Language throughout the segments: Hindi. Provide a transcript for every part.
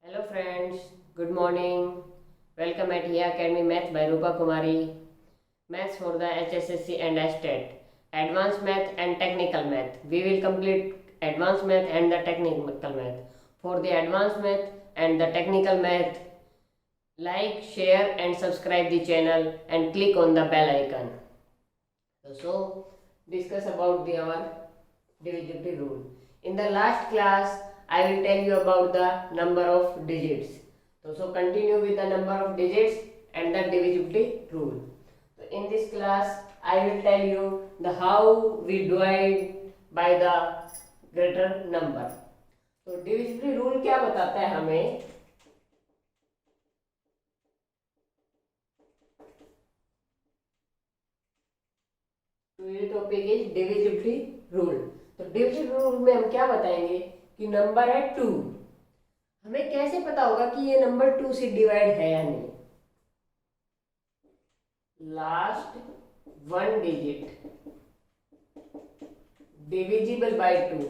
Hello friends, good morning. Welcome at HIA Academy Math by Rupa Kumari. Maths for the HSSC and STAT. Advanced Math and Technical Math. We will complete Advanced Math and the Technical Math. For the Advanced Math and the Technical Math, like, share and subscribe the channel and click on the bell icon. So discuss about our divisibility rule. In the last class, I will tell you about the number of digits. So continue with the number of digits and the divisibility rule. So in this class, I will tell you the how we divide by the greater number. तो divisibility rule क्या बताता है हमें? तो ये टॉपिक इज divisibility rule. तो divisibility rule में हम क्या बताएंगे कि नंबर है 2. हमें कैसे पता होगा कि ये नंबर 2 से डिवाइड है या नहीं? Last one digit divisible bye 2.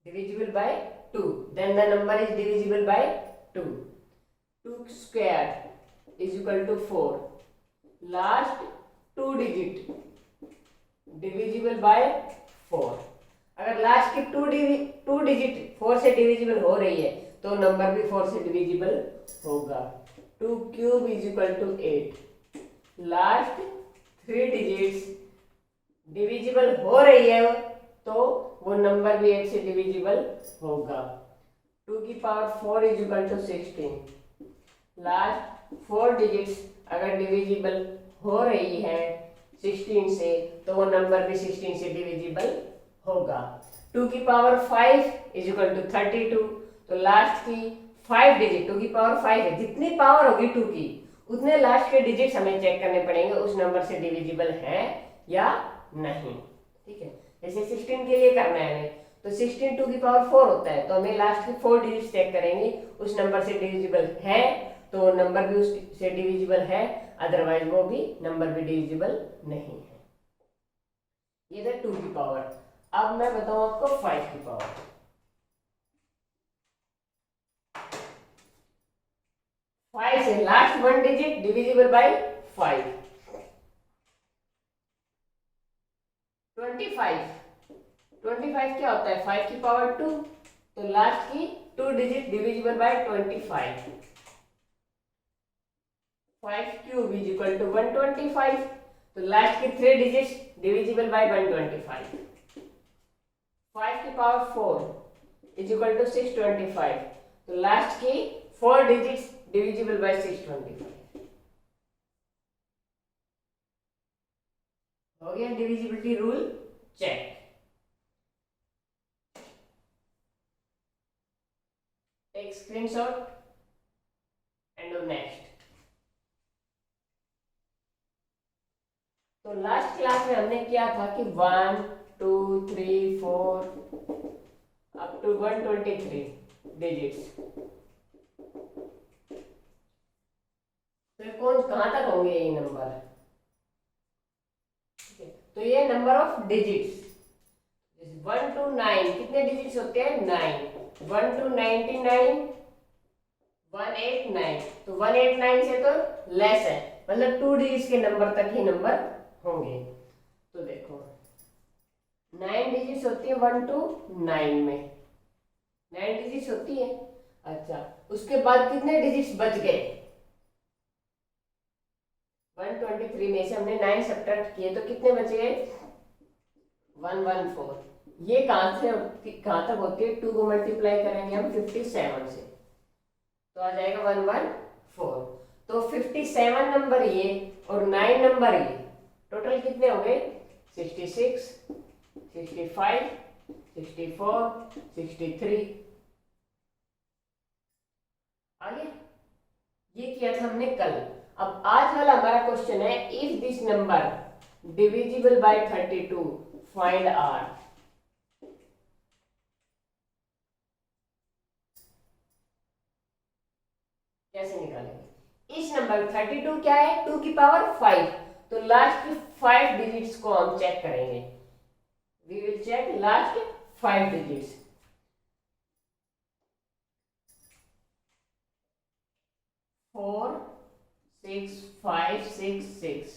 divisible by 2, then the number is divisible by 2. 2 square is equal to 4. Last 2 digit divisible by 4. अगर लास्ट की 2 डिजिट 4 से डिविजिबल हो रही है तो नंबर भी 4 से डिविजिबल होगा. 2 cube is equal to 8. Last 3 digits divisible हो रही है तो वो नंबर भी 8 से डिविजिबल होगा. 2 की power 4 is equal to 16. Last 4 digits अगर डिविजिबल हो रही है 16 से तो वो नंबर भी 16 से डिविजिबल होगा. 2 की पावर 5 इज इक्वल टू 32. तो लास्ट की 5 डिजिट 2 की पावर 5 है, जितनी पावर होगी 2 की उतने लास्ट के डिजिट्स हमें चेक करने पड़ेंगे उस नंबर से डिविजिबल है या नहीं. ठीक है, जैसे 16 के लिए करना है हमें तो 16 2 की पावर 4 होता है तो हमें लास्ट की 4 डिजिट्स चेक करेंगे उस नंबर से डिविजिबल है तो नंबर भी उससे डिविजिबल है, अदरवाइज वो भी नंबर भी डिविजिबल नहीं है. ये था 2 की पावर. अब मैं बताऊं आपको 5 की पावर. 5 से last one digit divisible bye 5. 25 क्या होता है? 5 की पावर 2. तो लास्ट की 2 digit divisible by 25. 5 cube is equal to 125. तो लास्ट की 3 डिजिट्स डिविजिबल बाय 125. 5 की पावर 4 इज इक्वल टू 625. तो लास्ट की 4 डिजिट्स डिविजिबल बाय 625. हो गया divisibility rule check. Take screenshot and do next. तो लास्ट क्लास में हमने किया था कि 1 2 3 4 अप टू 123 डिजिट्स. तो कौन कहां तक होंगे ये नंबर? तो ये नंबर ऑफ डिजिट्स 1 to 9 कितने डिजिट्स होते हैं? 9. 1 to 99 189. तो 189 से तो लेस है, मतलब 2 डिजिट्स के नंबर तक ही नंबर होंगे. तो देखो 9 डिजिट्स होती है 1 to 9 में 9 डिजिट्स होती है. अच्छा, उसके बाद कितने डिजिट्स बच गए? 123 में से हमने 9 सब्ट्रैक्ट किए तो कितने बचे गए? 114. ये कहां तक होती है? 2 को मल्टीप्लाई करेंगे हम 57 से तो आ जाएगा 114. तो 57 नंबर ये और 9 नंबर ये टोटल कितने हो गए? 66 65 64 63. आगे ये किया था हमने कल. अब आज वाला हमारा क्वेश्चन है if this number divisible by 32 find R. कैसे निकालेंगे? इस नंबर 32 क्या है? 2 की पावर 5. तो लास्ट की 5 डिजिट्स को हम चेक करेंगे. We will check last 5 digits. 4 6 5 6 6.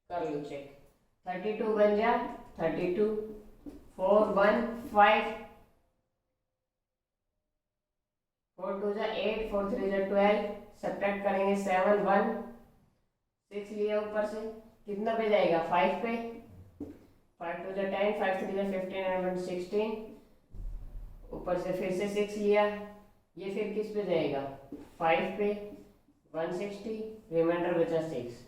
कर लो चेक। 32 बन जा 32 4 1 5 4 2 जा 8 4 3 जा 12 सब्ट्रैक्ट करेंगे 7 1 6 लिया ऊपर से कितना पे जाएगा 5 पे 5 2 जा 10 5 3 जा 15 and 1 16 ऊपर से फिर से 6 लिया ये फिर किस पे जाएगा 5 पे 160 रिमाइंडर बचा 6।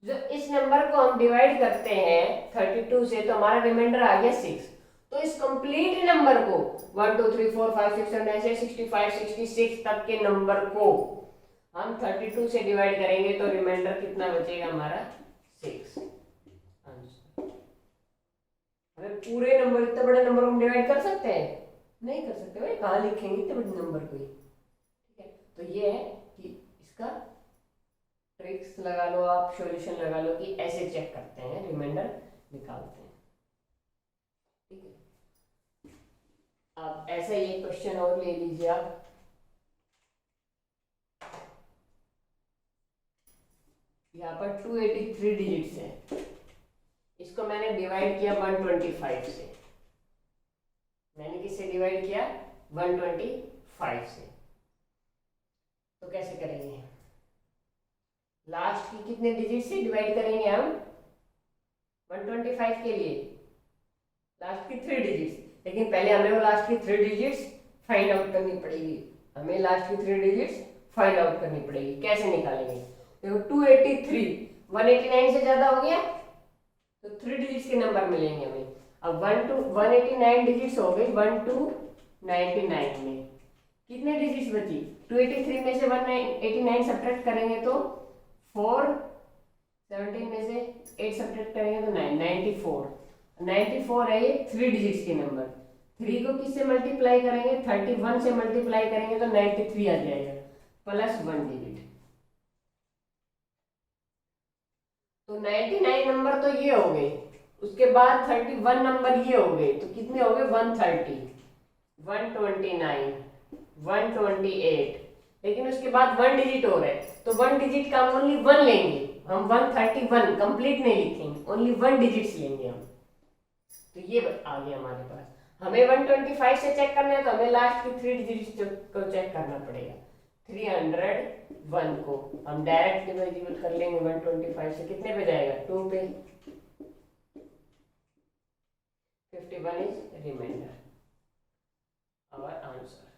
जो इस नंबर को हम डिवाइड करते हैं 32 से तो हमारा रिमाइंडर आ गया 6। तो इस कंप्लीट नंबर को 1 2 3 4 5 6 7 ऐसे 65 66 तक के नंबर को हम 32 से डिवाइड करेंगे तो रिमाइंडर कितना बचेगा हमारा 6। हमें पूरे नंबर इतने बड़े नंबर को डिवाइड कर सकते हैं नहीं कर सकते भाई कहाँ लिखेंगे इतने बड़े नंबर को। ठीक है तो ये है कि इसका ट्रिक्स लगा लो आप सॉल्यूशन लगा लो कि ऐसे चेक करते हैं रिमाइंडर निकालते हैं। ठीक है अब ऐसा ही एक क्वेश्चन और ले लीजिए आप। यहाँ पर 283 डिजिट्स है इसको मैंने डिवाइड किया 125 से। मैंने किससे डिवाइड किया 125 से। तो कैसे करेंगे लास्ट की कितने डिजिट से डिवाइड करेंगे हम 125 के लिए लास्ट की 3 डिजिट्स। लेकिन पहले हमें वो लास्ट की 3 डिजिट्स फाइंड आउट करनी पड़ेगी। हमें लास्ट की 3 डिजिट्स फाइंड आउट करनी पड़ेगी। कैसे निकालेंगे देखो 283 189 से ज्यादा हो गया तो 3 डिजिट्स के नंबर मिलेंगे हमें। अब 189 डिजिट्स हो गई 1 to 99 में कितने डिजिट्स बची 283 में से 189 सब्ट्रैक्ट करेंगे तो 4 17 में से 8 सब्ट्रैक्ट करेंगे तो 9 94 है ये 3 डिजिट्स के नंबर। 3 को किससे मल्टीप्लाई करेंगे 31 से मल्टीप्लाई करेंगे तो 93 आ जाएगा प्लस 1 डिजिट। तो 99 नंबर तो ये हो गए उसके बाद 31 नंबर ये हो गए तो कितने हो गए 130 129 128। लेकिन उसके बाद 1 डिजिट और है तो 1 डिजिट का हम ओनली 1 लेंगे हम 131 कंप्लीट नहीं लिखेंगे ओनली 1 डिजिट्स लेंगे हम। तो ये आ गया हमारे पास। हमें 125 से चेक करना है तो हमें लास्ट की 3 डिजिट्स को चेक करना पड़ेगा। 301 को हम डायरेक्ट डिविजिबल कर लेंगे 125 से कितने पे जाएगा 2 पे 51 is remainder our answer.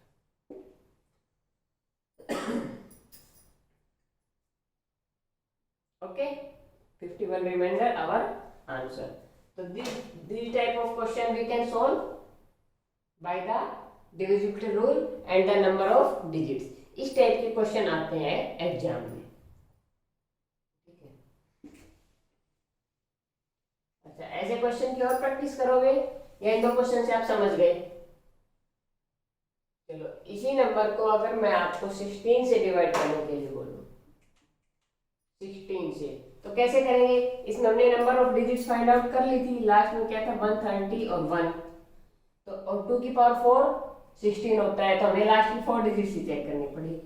Okay 51 remainder our answer. So this type of question we can solve by the divisibility rule and the number of digits. इस टाइप के क्वेश्चन आते हैं एग्जाम में। ठीक है अच्छा ऐसे क्वेश्चन की और प्रैक्टिस करोगे या इन दो क्वेश्चन से आप समझ गए। चलो इसी नंबर को अगर मैं आपको 16 से डिवाइड करने के लिए बोलूं 16 से तो कैसे करेंगे। इसमें हमने number of digits find out कर ली थी। लास्ट में क्या था 130 और 1 तो और 2 की पावर 4 16 होता है तो हमें लास्ट की 4 डिजिट्स ही चेक करनी पड़ेगी।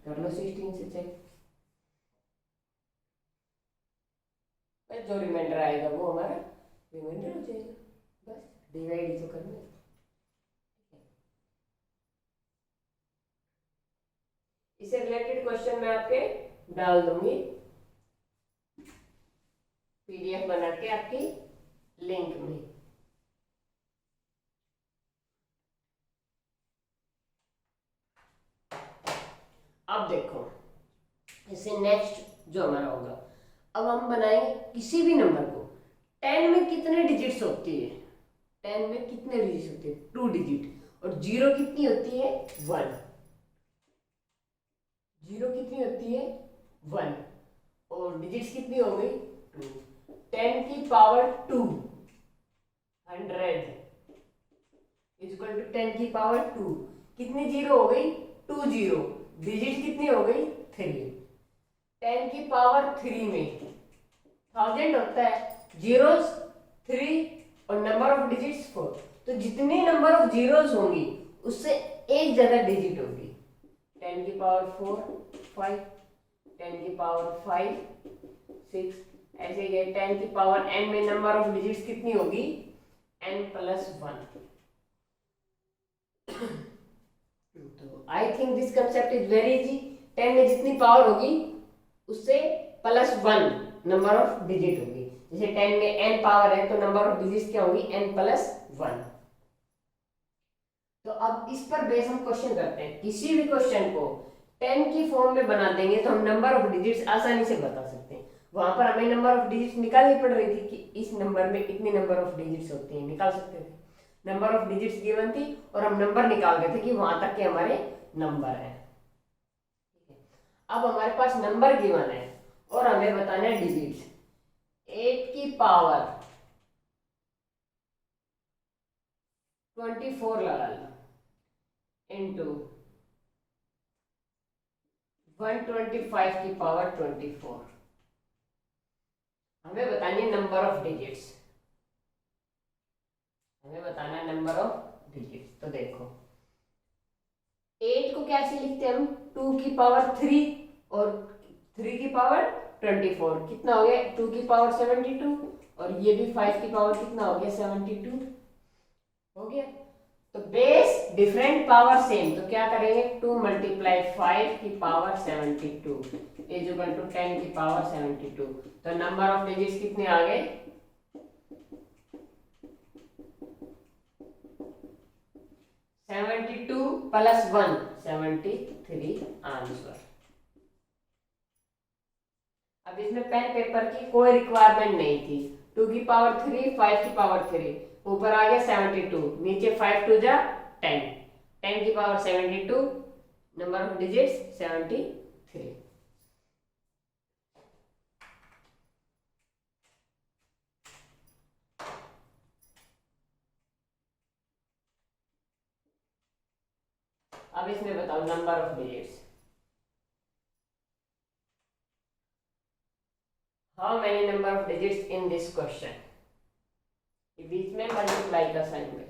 कर लो 16 से चेक जो रिमाइंडर आएगा वो हमारा रिमाइंडर हो जाएगा। बस डिवाइड ही तो करना है। इससे रिलेटेड क्वेश्चन मैं आपके डाल दूंगी पीडीएफ बना के आपकी लिंक में। अब देखो इससे नेक्स्ट जो हमारा होगा अब हम बनाएंगे किसी भी नंबर को 10 में कितने डिजिट्स होती है 10 में कितने डिजिट्स होते हैं 2 डिजिट और 0 कितनी होती है 1 0 कितनी होती है 1 और डिजिट्स कितनी हो गई 2 10 की पावर 2 100 इक्वल टू 10 की पावर 2 कितनी जीरो हो गई 2 जीरो डिजिट कितनी हो गई 3। 10 की पावर 3 में 1000 होता है, जीरोस 3 और नंबर ऑफ डिजिट्स 4। तो जितने नंबर ऑफ जीरोस होंगी उससे एक ज्यादा डिजिट होगी। 10 की पावर 4 5, 10 की पावर 5 6, ऐसे ही 10 की पावर n में नंबर ऑफ डिजिट्स कितनी होगी, n+1। तो I think this concept is very easy. 10 में जितनी पावर होगी उससे +1 नंबर ऑफ डिजिट होगी। जैसे 10 में n पावर है तो नंबर ऑफ डिजिट्स क्या होगी, n+1। तो अब इस पर बेस हम क्वेश्चन करते हैं। किसी भी क्वेश्चन को 10 की फॉर्म में बना देंगे तो हम नंबर ऑफ डिजिट्स आसानी से बता सकते हैं। वहां पर हमें नंबर ऑफ डिजिट्स निकालनी पड़ रही थी कि इस नंबर में इतनी नंबर ऑफ डिजिट्स होती हैं, निकाल सकते थे। नंबर ऑफ डिजिट्स गिवन थी और हम नंबर निकाल रहे थे कि वहां तक के हमारे नंबर हैं। अब हमारे पास नंबर गिवन है और हमें बताना है डिजिट्स। 8 की पावर 24 लगा लो इंटू 125 की पावर 24। हमें बतानी है नंबर ऑफ डिजिट्स, हमें बताना है नंबर ऑफ डिजिट्स। तो देखो 8 को कैसे लिखते हैं हम, 2 की पावर 3 और 3 की पावर 24, कितना हो गया 2 की पावर 72 और ये भी 5 की पावर कितना हो गया 72 हो गया। तो बेस डिफरेंट पावर सेम, तो क्या करेंगे 2 × 5 की पावर 72 इज इक्वल टू 10 की पावर 72। तो नंबर ऑफ डिजिट्स कितने आ गए 72 + 1 73 आंसर। अब इसमें पेन पेपर की कोई रिक्वायरमेंट नहीं थी। 2 की पावर 3 5 की पावर 3 ऊपर आ गया 72, नीचे 5 2 जा 10, 10 की पावर 72, नंबर ऑफ डिजिट्स 73। अब इसमें बताओ number of digits. How many number of digits in this question. बीच में मल्टीप्लाई का साइन है,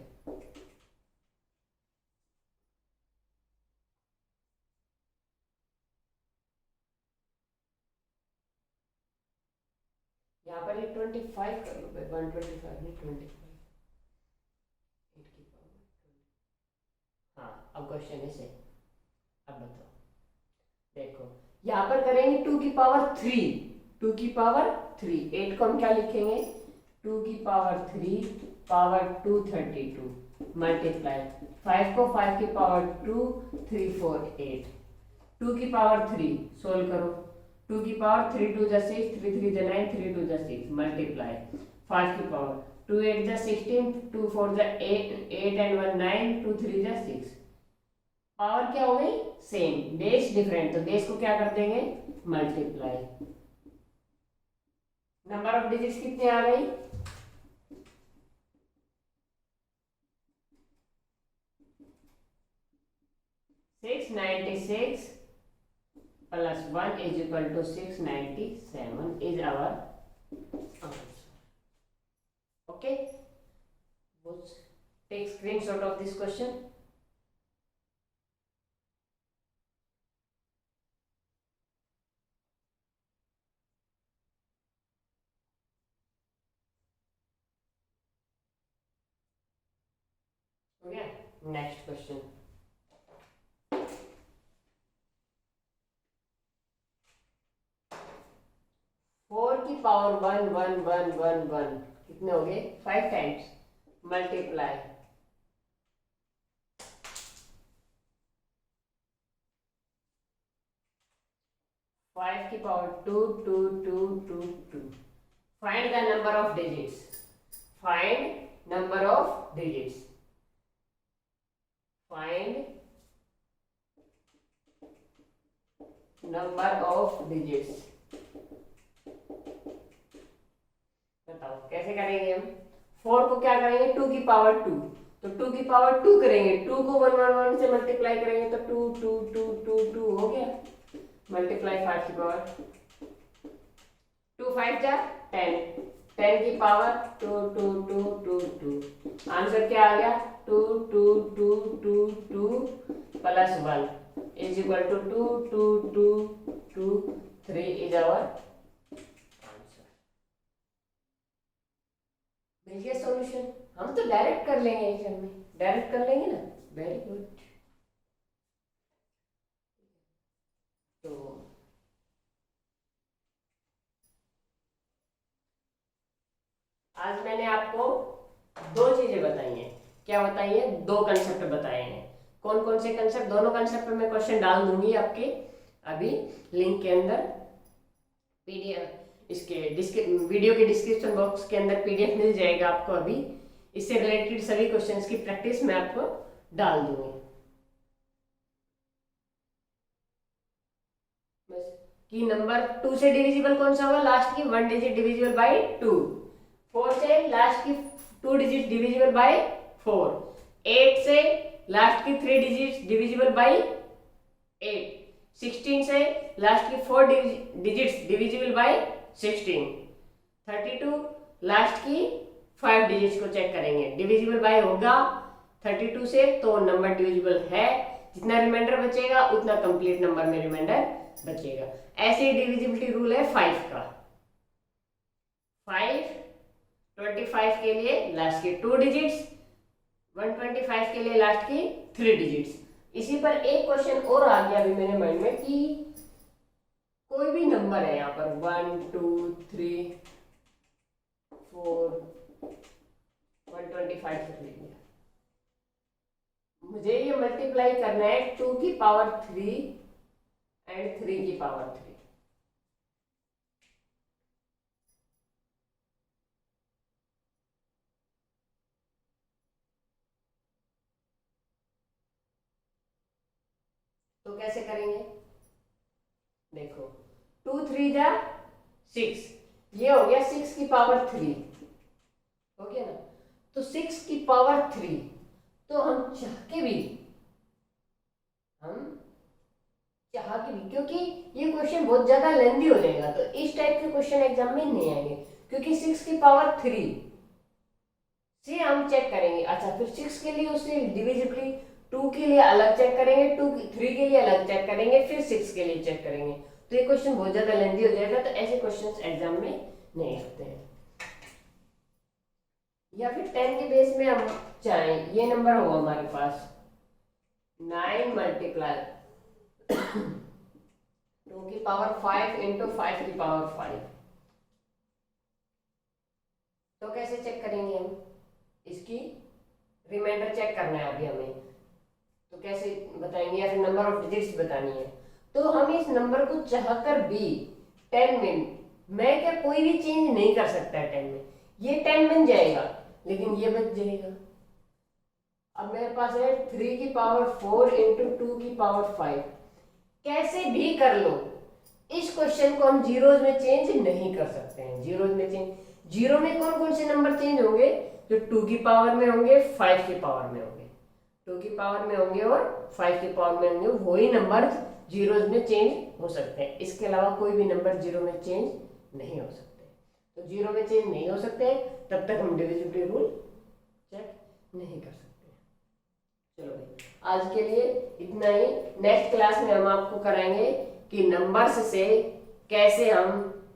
यहाँ पर ये 25 कर लो, 125 नहीं 25। हाँ अब क्वेश्चन है। अब बताओ, देखो यहाँ पर करेंगे 2 की पावर 3, 2 की पावर 3, 8 को हम क्या लिखेंगे 2 की पावर 3 पावर 232 मल्टीप्लाई 5 को 5 की पावर 2 3 4 8, 2 की पावर 3 सोल्व करो, 2 की पावर 3 2 जा 6 3 3 जा 9 3 2 जा 6 मल्टीप्लाई 5 की पावर 2 8 जा 16 2 4 जा 8 8 and 1 9 2 3 जा 6। पावर क्या हो गई सेम, बेस डिफरेंट, तो बेस को क्या कर देंगे मल्टीप्लाई। नंबर ऑफ डिजिट्स कितने आ गई 696 plus 1 is equal to 697 is our answer. Okay, take screenshot of this question. Okay, next question. 4 की पावर 1 1 1 1 1 कितने हो गए 5 टाइम्स मल्टीप्लाई 5 की power 2 2 2 2 2। Find the number of digits, find number of digits, find number of digits. बताओ कैसे करेंगे हम। 4 को क्या करेंगे 2 की पावर 2, तो 2 की पावर 2 करेंगे, 2 को 1 1 1 से मल्टीप्लाई करेंगे तो 2 2 2 2 2 हो गया। मल्टीप्लाई 5 की पावर 2 5 जा 10, 10 की पावर 2 2 2 2 2। आंसर क्या आ गया 2 2 2 2 2 plus 1 is equal to 2 2 2 2 3 is our answer. मिल गया सॉल्यूशन। हम तो डायरेक्ट कर लेंगे एग्जाम में, डायरेक्ट कर लेंगे ना। Very good. तो आज मैंने आपको दो चीजें बताई हैं। क्या बताई है? दो कंसेप्ट बताए हैं। कौन कौन से कंसेप्ट? दोनों कंसेप्ट पे मैं क्वेश्चन डाल दूंगी आपके अभी लिंक के अंदर, पीडीएफ इसके वीडियो के डिस्क्रिप्शन बॉक्स के अंदर पीडीएफ मिल जाएगा आपको। अभी इससे रिलेटेड सभी क्वेश्चंस की प्रैक्टिस मैं आपको डाल दूंगी। कि नंबर 2 से डिविजिबल कौन सा होगा? लास्ट की 1 डिजिट डिविजिबल बाय 2। 4 से लास्ट की 2 डिजिट डिविजिबल बाय 4। 8 से लास्ट की 3 डिजिट डिविजिबल बाय 8। 16 से लास्ट की 4 डिजिट्स डिविजिबल बाय 16। 32 लास्ट की 5 डिजिट्स को चेक करेंगे, डिविजिबल बाय होगा 32 से तो नंबर डिविजिबल है। जितना रिमाइंडर बचेगा उतना कंप्लीट नंबर में रिमाइंडर बचेगा। ऐसे डिविजिबिलिटी रूल है 5 का। 5 25 के लिए लास्ट की 2 डिजिट्स, 125 के लिए लास्ट की 3 डिजिट्स। इसी पर एक क्वेश्चन और आ गया अभी मेरे माइंड में कि कोई भी नंबर है यहाँ पर 1 2 3 4 125 तक ले लिया, मुझे ये मल्टीप्लाई करना है 2 की पावर 3 एंड 3 की पावर 3। तो कैसे करेंगे? देखो 2 3 जा 6, ये हो गया 6 की पावर 3, हो गया ना। तो 6 की पावर 3 तो हम चाह के भी क्योंकि ये क्वेश्चन बहुत ज्यादा लेंथी हो जाएगा, तो इस टाइप के क्वेश्चन एग्जाम में नहीं आएंगे, क्योंकि 6 की पावर 3 से हम चेक करेंगे। अच्छा, फिर 6 के लिए उससे डिविजिबली 2 के लिए अलग चेक करेंगे, 3 के लिए अलग चेक करेंगे, फिर 6 के लिए चेक करेंगे। तो ये क्वेश्चन बहुत ज्यादा लेंथी हो जाएगा, तो ऐसे क्वेश्चन एग्जाम में नहीं आते हैं। या फिर 10 के बेस में हम चाहें, ये नंबर हो हमारे पास 9 मल्टीप्लाई 2 की पावर 5 इंटू 5 की पावर 5। तो कैसे चेक करेंगे हम? इसकी रिमाइंडर चेक करना है अभी हमें, तो कैसे बताएंगे? या फिर नंबर ऑफ डिजिट्स बतानी है। तो हम इस नंबर को चाहकर भी 10 में मैं क्या कोई भी चेंज नहीं कर सकता है 10 में। ये 10 बन जाएगा, लेकिन ये बच जाएगा। अब मेरे पास है 3 की पावर 4 इंटू 2 की पावर 5। कैसे भी कर लो, इस क्वेश्चन को हम जीरोज में चेंज नहीं कर सकते हैं। जीरोज में चेंज, जीरो में कौन कौन से नंबर चेंज होंगे? जो 2 की पावर में होंगे, 5 की पावर में होंगे, 2 की पावर में होंगे और 5 की पावर में होंगे, वही नंबर जीरोज में चेंज हो सकते हैं। इसके अलावा कोई भी नंबर जीरो में चेंज नहीं हो सकते। तो जीरो में चेंज नहीं हो सकते तब तक हम डिविजिबिलिटी रूल चेक नहीं कर सकते। चलो भाई, आज के लिए इतना ही। नेक्स्ट क्लास में हम आपको कराएंगे कि नंबर्स से कैसे हम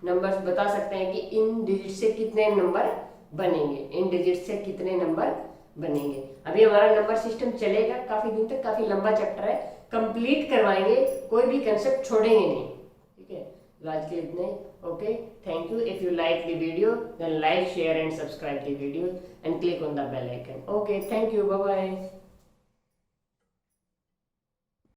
नंबर्स बता सकते हैं कि इन डिजिट से कितने नंबर बनेंगे, इन डिजिट से कितने नंबर बनेंगे। अभी हमारा नंबर सिस्टम चलेगा काफी दिन तक, काफी लंबा चैप्टर है, कंप्लीट करवाएंगे, कोई भी कंसेप्ट छोड़ेंगे नहीं। ठीक है, आज के लिए इतने। Okay, thank you. If you like the video then like, share and subscribe the video and click on the bell icon. Okay, thank you, bye bye.